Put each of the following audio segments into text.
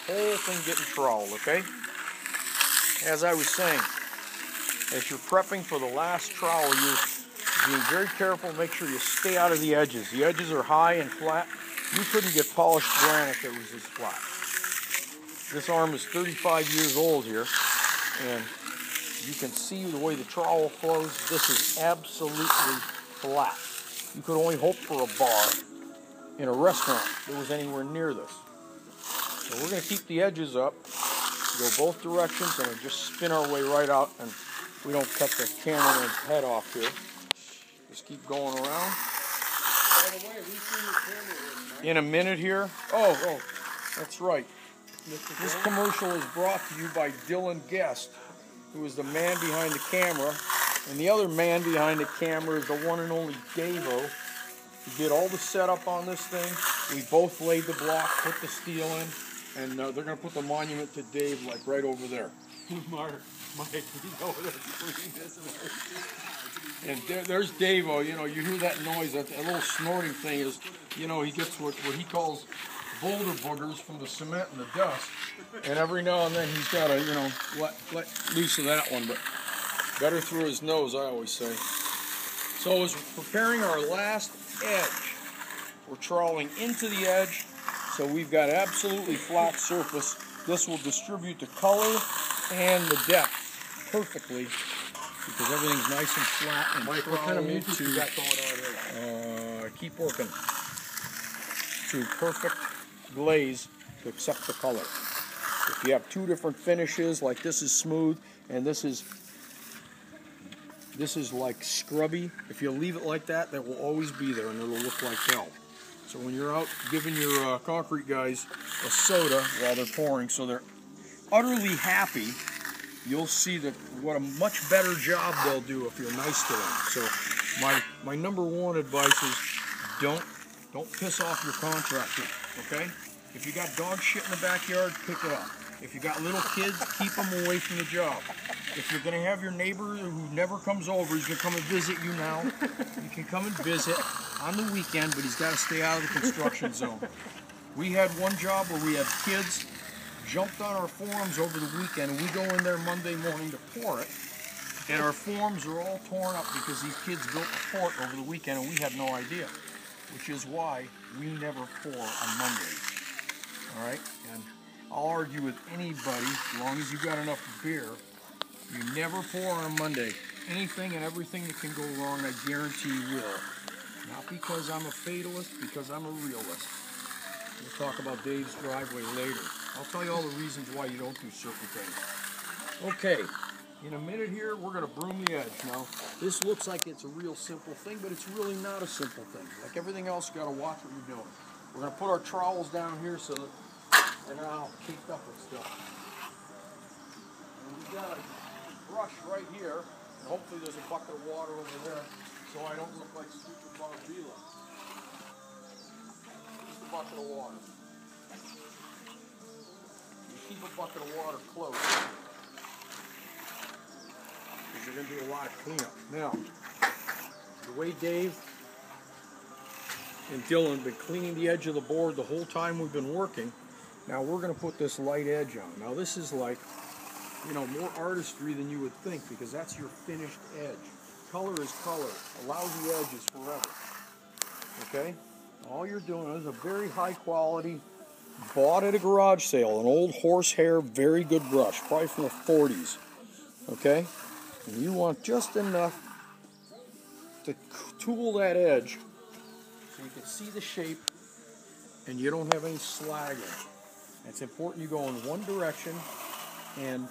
whole thing getting troweled, okay? As I was saying, as you're prepping for the last trowel, you're being very careful. Make sure you stay out of the edges. The edges are high and flat. You couldn't get polished granite that was this flat. This arm is 35 years old here, and you can see the way the trowel flows. This is absolutely flat. You could only hope for a bar in a restaurant that was anywhere near this. So we're going to keep the edges up, go both directions, and just spin our way right out, and we don't cut the cameraman's head off here. Just keep going around. By the way, we see your camera in a minute here. Oh, that's right. This commercial is brought to you by Dylan Guest, who is the man behind the camera, and the other man behind the camera is the one and only Davo. He did all the setup on this thing. We both laid the block, put the steel in, and they're going to put the monument to Dave like right over there. Mike, you know that's clean, isn't it? And there's Davo. You know, you hear that noise, that little snorting thing is, you know, he gets what he calls boulder boogers from the cement and the dust. And every now and then he's got to, you know, let loose of that one, but better through his nose, I always say. So as we're preparing our last edge, we're troweling into the edge, so we've got absolutely flat surface. This will distribute the color and the depth perfectly because everything's nice and flat and Mike, what kind of music you got going on here? Keep working to perfect glaze to accept the color. If you have two different finishes, like this is smooth and this is like scrubby, if you leave it like that, that will always be there and it'll look like hell. So when you're out giving your concrete guys a soda while they're pouring so they're utterly happy, you'll see that what a much better job they'll do if you're nice to them. So my number one advice is don't piss off your contractor, okay? If you got dog shit in the backyard, pick it up. If you got little kids, keep them away from the job. If you're going to have your neighbor who never comes over, he's going to come and visit you now. You can come and visit on the weekend, but he's got to stay out of the construction zone. We had one job where we had kids jumped on our forms over the weekend, and we go in there Monday morning to pour it, and our forms are all torn up because these kids built a fort over the weekend, and we had no idea, which is why we never pour on Mondays. All right? And I'll argue with anybody, as long as you've got enough beer, you never pour on Monday. Anything and everything that can go wrong, I guarantee will. Not because I'm a fatalist, because I'm a realist. We'll talk about Dave's driveway later. I'll tell you all the reasons why you don't do certain things. Okay, in a minute here, we're going to broom the edge. Now, this looks like it's a real simple thing, but it's really not a simple thing. Like everything else, you got to watch what you're doing. We're going to put our trowels down here so that they're not all caked up with stuff. And we've got a brush right here, and hopefully there's a bucket of water over there so I don't look like Super Barbilla. Just a bucket of water. You keep a bucket of water close because you're going to do a lot of cleanup. Now, the way Dave and Dylan have been cleaning the edge of the board the whole time we've been working, now we're going to put this light edge on. Now this is like, you know, more artistry than you would think because that's your finished edge. Color is color. Allow the edges forever. Okay? All you're doing is a very high quality, bought at a garage sale, an old horsehair, very good brush, probably from the 40s. Okay? And you want just enough to tool that edge so you can see the shape and you don't have any slag in it. It's important you go in one direction and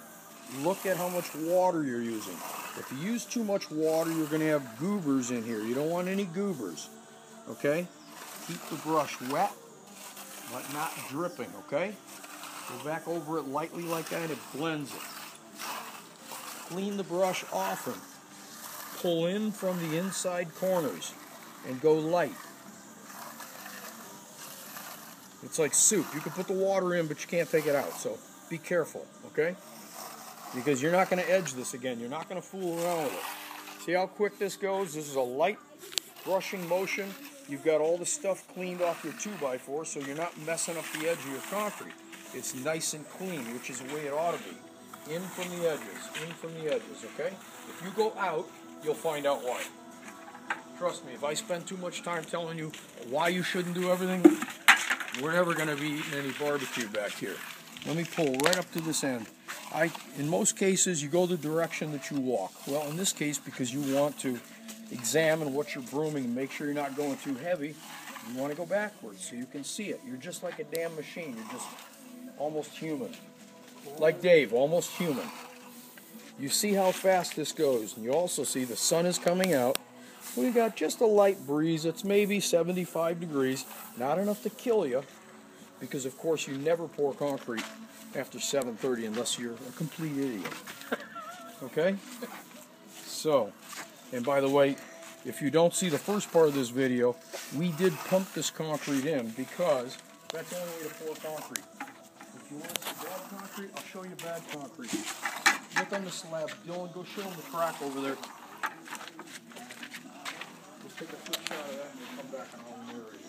look at how much water you're using. If you use too much water, you're going to have goobers in here. You don't want any goobers, okay? Keep the brush wet, but not dripping, okay? Go back over it lightly like that, and it blends it. Clean the brush often. Pull in from the inside corners and go light. It's like soup. You can put the water in, but you can't take it out, so be careful, okay? Because you're not going to edge this again. You're not going to fool around with it. See how quick this goes? This is a light brushing motion. You've got all the stuff cleaned off your 2x4, so you're not messing up the edge of your concrete. it's nice and clean, which is the way it ought to be. In from the edges, okay? If you go out, you'll find out why. Trust me, if I spend too much time telling you why you shouldn't do everything, we're never going to be eating any barbecue back here. Let me pull right up to this end. In most cases, you go the direction that you walk. Well, in this case, because you want to examine what you're brooming and make sure you're not going too heavy, you want to go backwards so you can see it. You're just like a damn machine. You're just almost human. Like Dave, almost human. You see how fast this goes, and you also see the sun is coming out. We got just a light breeze. It's maybe 75 degrees. Not enough to kill you, because of course you never pour concrete after 7:30 unless you're a complete idiot. Okay? So, and by the way, if you don't see the first part of this video, we did pump this concrete in because that's the only way to pour concrete. If you want to see bad concrete, I'll show you bad concrete. Look on the slab. Dylan, go show them the crack over there. Let's take a quick shot of that and we'll come back and I'll narrate.